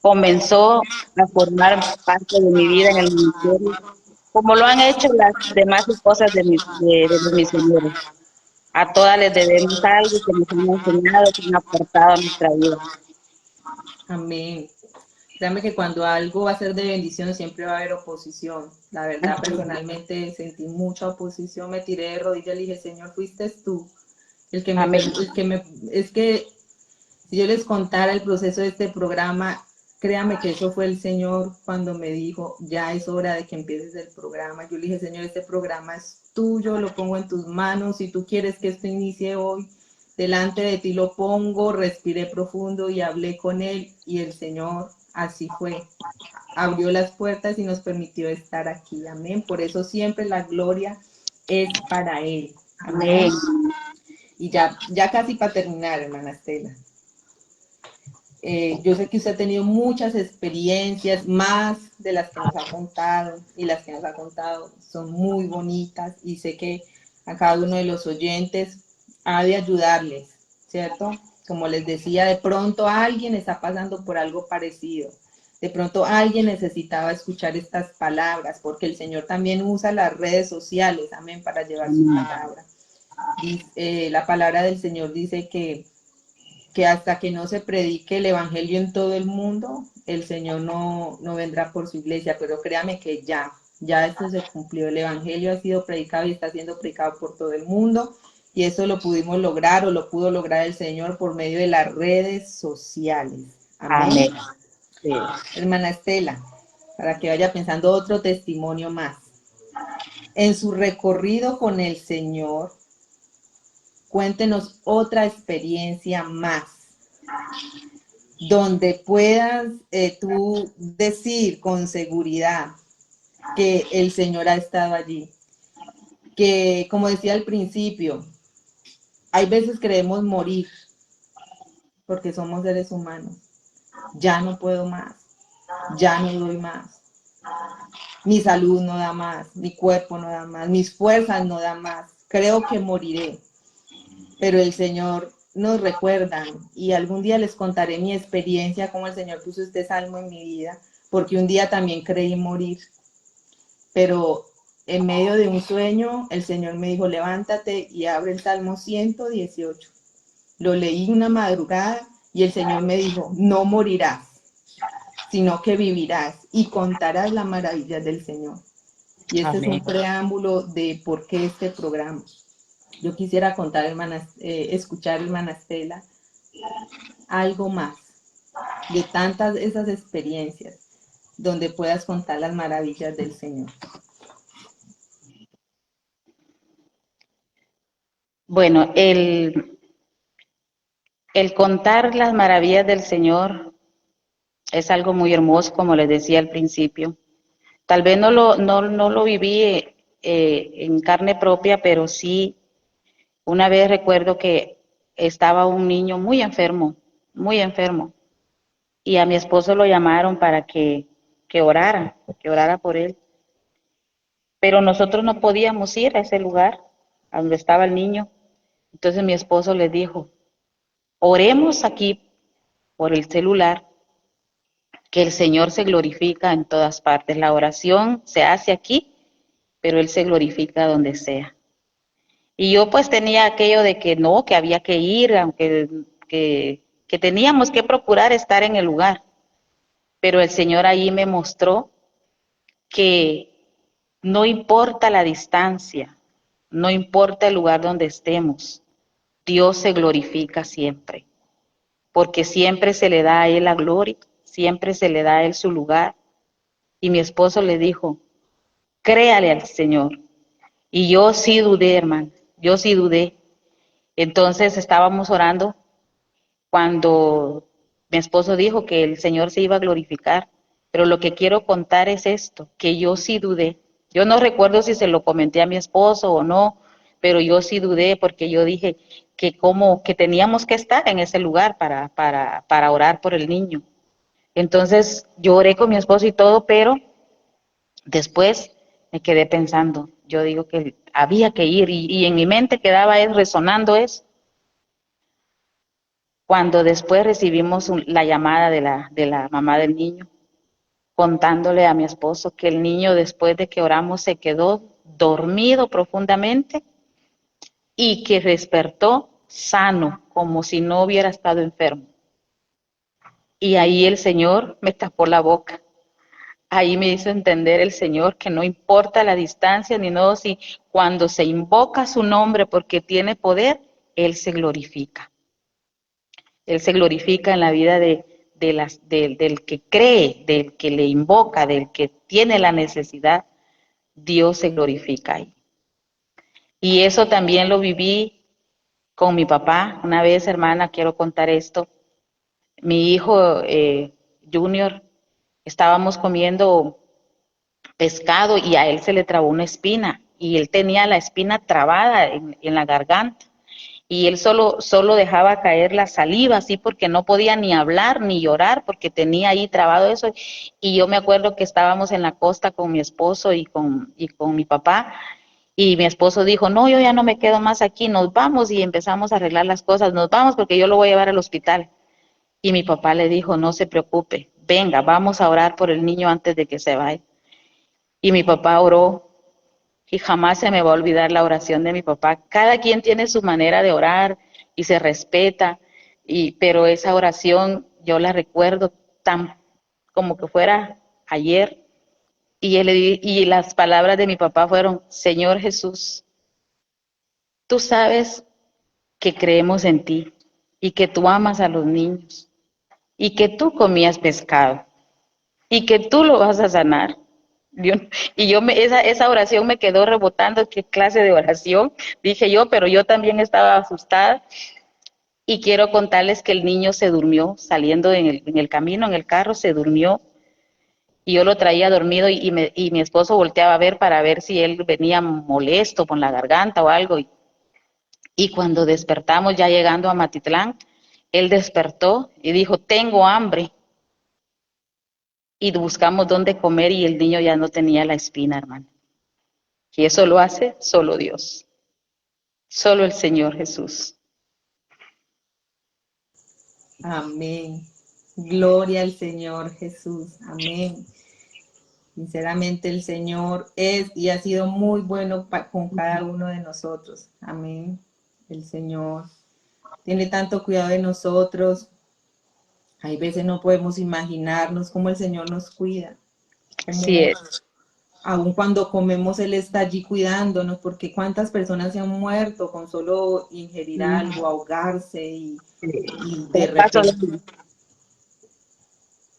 comenzó a formar parte de mi vida en el ministerio, como lo han hecho las demás esposas de los misioneros. A todas les debemos algo que nos han enseñado, que han aportado a nuestra vida. amén. Créame que cuando algo va a ser de bendición siempre va a haber oposición. La verdad, personalmente sentí mucha oposición, me tiré de rodillas y le dije, Señor, fuiste tú Amén. es que si yo les contara el proceso de este programa, créame que eso fue el Señor cuando me dijo, ya es hora de que empieces el programa. Yo le dije, Señor, este programa es tuyo, lo pongo en tus manos. Si tú quieres que esto inicie hoy, delante de ti lo pongo. Respiré profundo y hablé con él y el Señor así fue. Abrió las puertas y nos permitió estar aquí. Amén. Por eso siempre la gloria es para él. Amén. Amén. Y ya casi para terminar, hermana Estela. Yo sé que usted ha tenido muchas experiencias, más de las que nos ha contado, y las que nos ha contado son muy bonitas, y sé que a cada uno de los oyentes ha de ayudarles, ¿cierto? Como les decía, de pronto alguien está pasando por algo parecido, de pronto alguien necesitaba escuchar estas palabras, porque el Señor también usa las redes sociales, amén, para llevar su palabra. La palabra del Señor dice que hasta que no se predique el evangelio en todo el mundo, el Señor no vendrá por su iglesia, pero créame que ya esto se cumplió, el evangelio ha sido predicado y está siendo predicado por todo el mundo, y eso lo pudimos lograr o lo pudo lograr el Señor por medio de las redes sociales. Amén. Amén. Sí. Hermana Estela, para que vaya pensando otro testimonio más. En su recorrido con el Señor, cuéntenos otra experiencia más donde puedas tú decir con seguridad que el Señor ha estado allí. Que, como decía al principio, hay veces queremos morir porque somos seres humanos. Ya no puedo más, ya no doy más. Mi salud no da más, mi cuerpo no da más, mis fuerzas no dan más. Creo que moriré. Pero el Señor nos recuerdan, y algún día les contaré mi experiencia, cómo el Señor puso este salmo en mi vida, porque un día también creí morir, pero en medio de un sueño el Señor me dijo, levántate y abre el Salmo 118. Lo leí una madrugada y el Señor me dijo, no morirás, sino que vivirás y contarás las maravillas del Señor. Y este es un Amén. preámbulo de por qué este programa. Yo quisiera contar, escuchar, hermana Estela, algo más de tantas esas experiencias donde puedas contar las maravillas del Señor. Bueno, el contar las maravillas del Señor es algo muy hermoso, como les decía al principio. Tal vez no lo viví en carne propia, pero sí, una vez recuerdo que estaba un niño muy enfermo, y a mi esposo lo llamaron para que orara por él. Pero nosotros no podíamos ir a ese lugar, a donde estaba el niño. Entonces mi esposo les dijo, oremos aquí por el celular, que el Señor se glorifica en todas partes. La oración se hace aquí, pero Él se glorifica donde sea. Y yo pues tenía aquello de que no, que había que ir, aunque que teníamos que procurar estar en el lugar. Pero el Señor ahí me mostró que no importa la distancia, no importa el lugar donde estemos, Dios se glorifica siempre, porque siempre se le da a Él la gloria, siempre se le da a Él su lugar. Y mi esposo le dijo, créale al Señor. Y yo sí dudé, hermano, yo sí dudé. Entonces estábamos orando cuando mi esposo dijo que el Señor se iba a glorificar. Pero lo que quiero contar es esto, que yo sí dudé. Yo no recuerdo si se lo comenté a mi esposo o no, pero yo sí dudé porque yo dije que teníamos que estar en ese lugar para orar por el niño. Entonces yo oré con mi esposo y todo, pero después me quedé pensando, yo digo que había que ir y en mi mente quedaba resonando eso. Cuando después recibimos la llamada de la mamá del niño, contándole a mi esposo que el niño después de que oramos se quedó dormido profundamente y que despertó sano, como si no hubiera estado enfermo. Y ahí el Señor me tapó la boca. Ahí me hizo entender el Señor que no importa la distancia ni no, si cuando se invoca su nombre porque tiene poder, Él se glorifica. Él se glorifica en la vida del que cree, del que le invoca, del que tiene la necesidad. Dios se glorifica ahí. Y eso también lo viví con mi papá. Una vez, hermana, quiero contar esto. Mi hijo Junior, estábamos comiendo pescado y a él se le trabó una espina y él tenía la espina trabada en la garganta y él solo dejaba caer la saliva así porque no podía ni hablar ni llorar porque tenía ahí trabado eso. Y yo me acuerdo que estábamos en la costa con mi esposo y con mi papá. Y mi esposo dijo, no, yo ya no me quedo más aquí, nos vamos, y empezamos a arreglar las cosas, nos vamos porque yo lo voy a llevar al hospital. Y mi papá le dijo, no se preocupe, venga, vamos a orar por el niño antes de que se vaya. Y mi papá oró, y jamás se me va a olvidar la oración de mi papá. Cada quien tiene su manera de orar y se respeta, pero esa oración yo la recuerdo tan como que fuera ayer. Y las palabras de mi papá fueron, Señor Jesús, tú sabes que creemos en ti y que tú amas a los niños y que tú comías pescado y que tú lo vas a sanar. Yo, esa oración me quedó rebotando, qué clase de oración, dije yo, pero yo también estaba asustada. Y quiero contarles que el niño se durmió saliendo en el camino, en el carro, se durmió. Y yo lo traía dormido y mi esposo volteaba a ver para ver si él venía molesto con la garganta o algo. Y cuando despertamos, ya llegando a Matitlán, él despertó y dijo, tengo hambre. Y buscamos dónde comer y el niño ya no tenía la espina, hermano. Y eso lo hace solo Dios, solo el Señor Jesús. Amén. Gloria al Señor Jesús. Amén. Sinceramente el Señor es y ha sido muy bueno con cada uno de nosotros. Amén. El Señor tiene tanto cuidado de nosotros. Hay veces no podemos imaginarnos cómo el Señor nos cuida. Así Cómo es. aun cuando comemos, Él está allí cuidándonos, porque cuántas personas se han muerto con solo ingerir algo, ahogarse y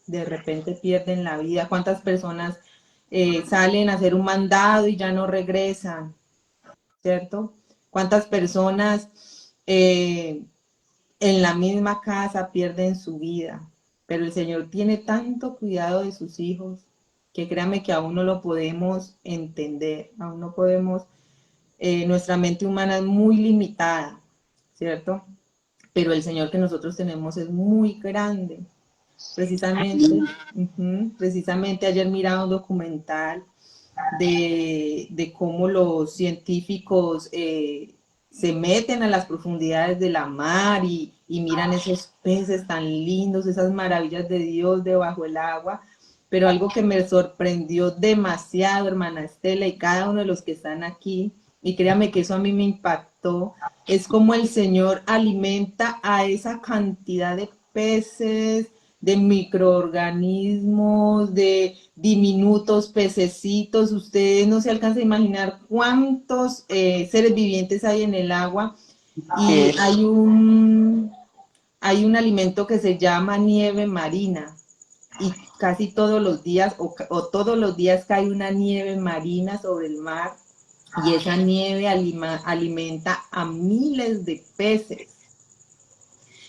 de repente pierden la vida. Cuántas personas salen a hacer un mandado y ya no regresan, ¿cierto? Cuántas personas en la misma casa pierden su vida, pero el Señor tiene tanto cuidado de sus hijos que créame que aún no lo podemos entender, aún no podemos, nuestra mente humana es muy limitada, ¿cierto? Pero el Señor que nosotros tenemos es muy grande. Precisamente ayer miraba un documental de cómo los científicos se meten a las profundidades de la mar y miran esos peces tan lindos, esas maravillas de Dios debajo del agua. Pero algo que me sorprendió demasiado, hermana Estela, y cada uno de los que están aquí, y créame que eso a mí me impactó, es como el Señor alimenta a esa cantidad de peces, de microorganismos, de diminutos pececitos. Ustedes no se alcanza a imaginar cuántos seres vivientes hay en el agua. Así Y es. hay un alimento que se llama nieve marina. Y casi todos los días, o todos los días cae una nieve marina sobre el mar. Y esa nieve alimenta a miles de peces.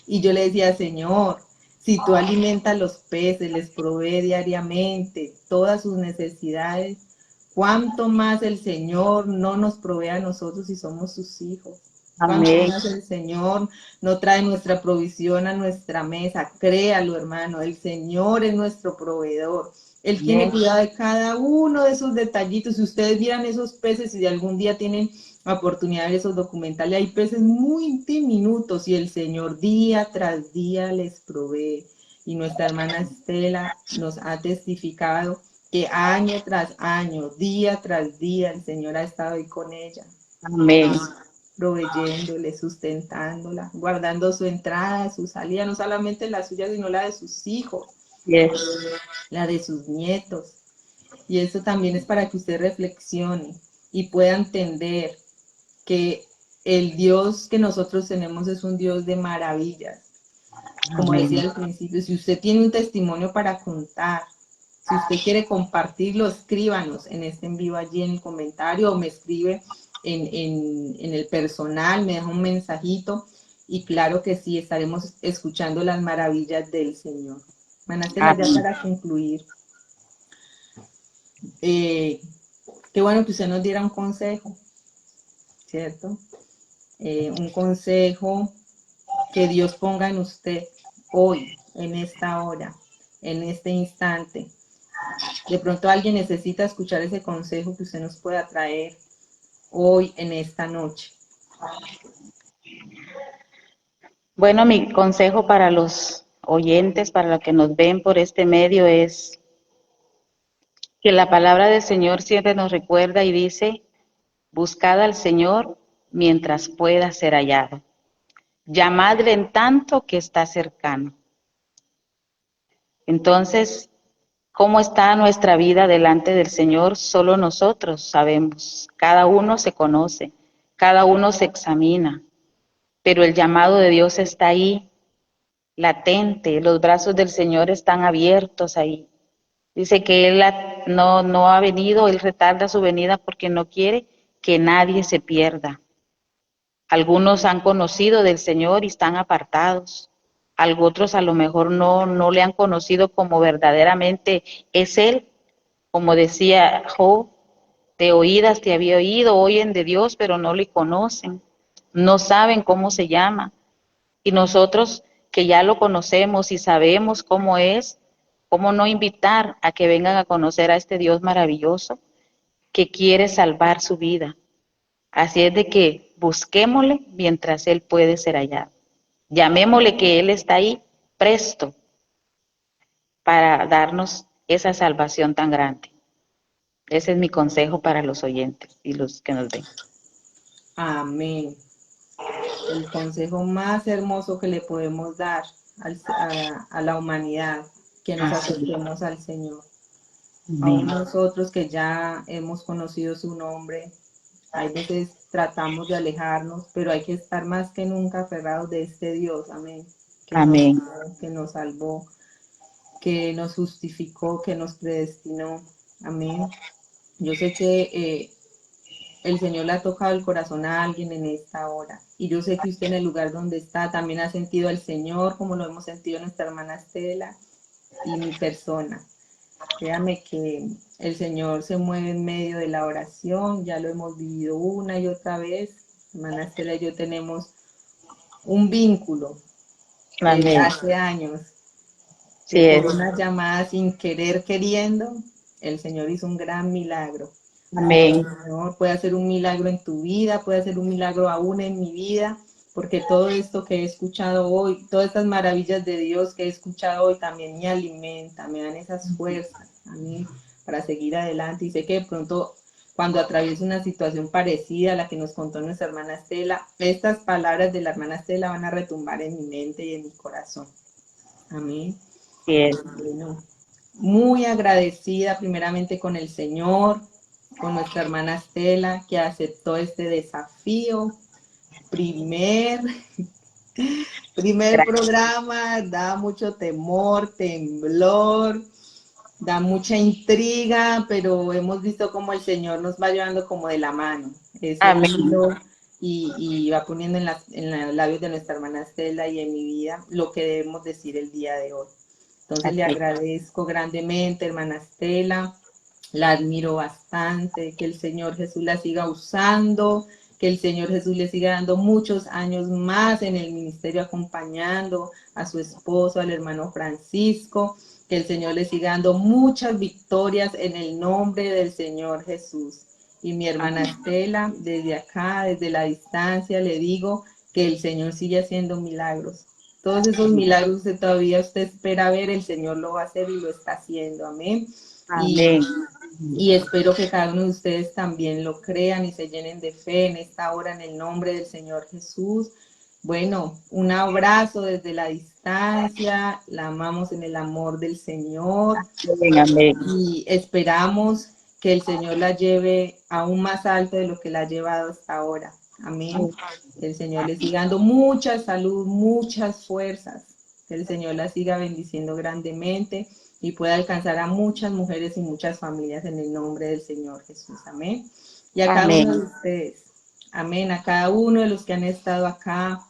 Y yo le decía, Señor, si tú alimentas los peces, les provee diariamente todas sus necesidades, ¿cuánto más el Señor no nos provee a nosotros si somos sus hijos? ¿Cuánto Amén. más el Señor no trae nuestra provisión a nuestra mesa? Créalo, hermano, el Señor es nuestro proveedor. Él tiene Amén. cuidado de cada uno de esos detallitos. Si ustedes vieran esos peces y de algún día tienen oportunidad de ver esos documentales, hay peces muy diminutos y el Señor día tras día les provee. Y nuestra hermana Estela nos ha testificado que año tras año, día tras día, el Señor ha estado ahí con ella, Amén. proveyéndole, sustentándola, guardando su entrada, su salida, no solamente la suya, sino la de sus hijos, Yes. la de sus nietos. Y eso también es para que usted reflexione y pueda entender que el Dios que nosotros tenemos es un Dios de maravillas. Como decía Amén. al principio, si usted tiene un testimonio para contar, si usted quiere compartirlo, escríbanos en este en vivo allí en el comentario o me escribe en el personal, me deja un mensajito y claro que sí, estaremos escuchando las maravillas del Señor. Manastela, ya Amén. para concluir, qué bueno que usted nos diera un consejo, ¿cierto? Un consejo que Dios ponga en usted hoy, en esta hora, en este instante. De pronto alguien necesita escuchar ese consejo que usted nos pueda traer hoy, en esta noche. Bueno, mi consejo para los oyentes, para los que nos ven por este medio, es que la palabra del Señor siempre nos recuerda y dice, buscad al Señor mientras pueda ser hallado. Llamadle en tanto que está cercano. Entonces, ¿cómo está nuestra vida delante del Señor? Solo nosotros sabemos. Cada uno se conoce, cada uno se examina, pero el llamado de Dios está ahí, latente. Los brazos del Señor están abiertos ahí. Dice que Él no ha venido, Él retarda su venida porque no quiere que nadie se pierda. Algunos han conocido del Señor y están apartados. Otros a lo mejor no le han conocido como verdaderamente es Él. Como decía Job, de oídas te había oído, oyen de Dios, pero no le conocen. No saben cómo se llama. Y nosotros que ya lo conocemos y sabemos cómo es, ¿cómo no invitar a que vengan a conocer a este Dios maravilloso que quiere salvar su vida? Así es de que busquémosle mientras Él puede ser hallado. Llamémosle que Él está ahí presto para darnos esa salvación tan grande. Ese es mi consejo para los oyentes y los que nos ven. Amén. El consejo más hermoso que le podemos dar a la humanidad, que nos Así, acerquemos al Señor. Aún amén, nosotros que ya hemos conocido su nombre, hay veces tratamos de alejarnos, pero hay que estar más que nunca aferrados de este Dios, amén, amén, que nos salvó, que nos justificó, que nos predestinó, amén. Yo sé que el Señor le ha tocado el corazón a alguien en esta hora. Y yo sé que usted en el lugar donde está también ha sentido al Señor, como lo hemos sentido nuestra hermana Estela y mi persona. Créame que el Señor se mueve en medio de la oración, ya lo hemos vivido una y otra vez. Hermana Estela y yo tenemos un vínculo desde amén. hace años, que Sí es, por una llamada sin querer queriendo, el Señor hizo un gran milagro. Así que amén, el Señor puede hacer un milagro en tu vida, puede hacer un milagro aún en mi vida, porque todo esto que he escuchado hoy, todas estas maravillas de Dios que he escuchado hoy también me alimenta, me dan esas fuerzas a mí para seguir adelante. Y sé que de pronto cuando atraviese una situación parecida a la que nos contó nuestra hermana Estela, estas palabras de la hermana Estela van a retumbar en mi mente y en mi corazón. Amén. sí es, Bueno, muy agradecida primeramente con el Señor, con nuestra hermana Estela, que aceptó este desafío. Primer, primer gracias, programa, da mucho temor, temblor, da mucha intriga, pero hemos visto cómo el Señor nos va llevando como de la mano, ese amén, hilo, y va poniendo en los labios de nuestra hermana Estela y en mi vida lo que debemos decir el día de hoy. Entonces le así, agradezco grandemente, hermana Estela, la admiro bastante, que el Señor Jesús la siga usando, que el Señor Jesús le siga dando muchos años más en el ministerio acompañando a su esposo, al hermano Francisco, que el Señor le siga dando muchas victorias en el nombre del Señor Jesús. Y mi hermana amén, Estela, desde acá, desde la distancia, le digo que el Señor sigue haciendo milagros. Todos esos milagros que todavía usted espera ver, el Señor lo va a hacer y lo está haciendo. Amén. amén, Y espero que cada uno de ustedes también lo crean y se llenen de fe en esta hora en el nombre del Señor Jesús. Bueno, un abrazo desde la distancia, la amamos en el amor del Señor amén, amén, y esperamos que el Señor la lleve aún más alto de lo que la ha llevado hasta ahora. Amén. Que el Señor le siga dando mucha salud, muchas fuerzas. Que el Señor la siga bendiciendo grandemente y pueda alcanzar a muchas mujeres y muchas familias en el nombre del Señor Jesús. Amén. Y a cada uno amén, de ustedes. Amén. A cada uno de los que han estado acá.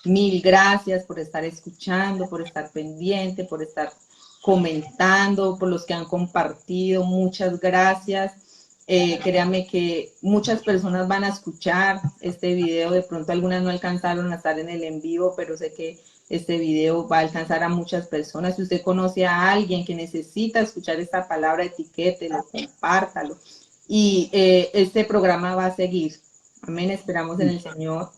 Mil gracias por estar escuchando, por estar pendiente, por estar comentando, por los que han compartido. Muchas gracias. Créanme que muchas personas van a escuchar este video. De pronto algunas no alcanzaron a estar en el en vivo, pero sé que este video va a alcanzar a muchas personas. Si usted conoce a alguien que necesita escuchar esta palabra, etiquételo, compártalo. Y este programa va a seguir. Amén. Esperamos en el Señor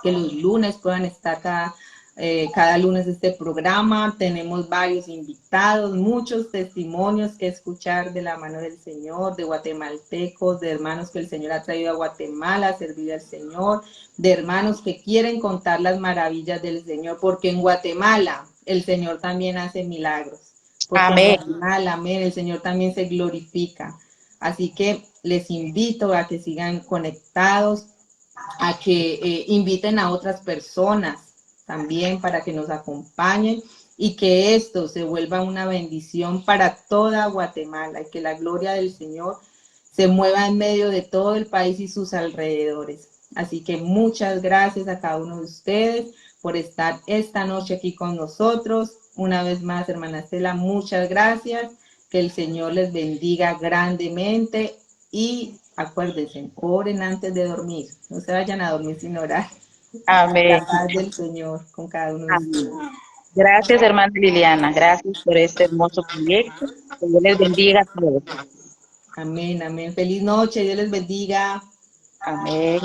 que los lunes puedan estar cada lunes este programa. Tenemos varios invitados, muchos testimonios que escuchar de la mano del Señor, de guatemaltecos, de hermanos que el Señor ha traído a Guatemala a servir al Señor, de hermanos que quieren contar las maravillas del Señor, porque en Guatemala el Señor también hace milagros, porque en amén, Guatemala, amén, el Señor también se glorifica. Así que les invito a que sigan conectados, a que inviten a otras personas también para que nos acompañen y que esto se vuelva una bendición para toda Guatemala y que la gloria del Señor se mueva en medio de todo el país y sus alrededores. Así que muchas gracias a cada uno de ustedes por estar esta noche aquí con nosotros. Una vez más, hermana Estela, muchas gracias. Que el Señor les bendiga grandemente y acuérdense, oren antes de dormir. No se vayan a dormir sin orar. La amén, paz del Señor con cada uno de ustedes. amén. Gracias, hermana Liliana, gracias por este hermoso proyecto. Que Dios les bendiga a todos. Amén, amén. Feliz noche. Dios les bendiga. Amén.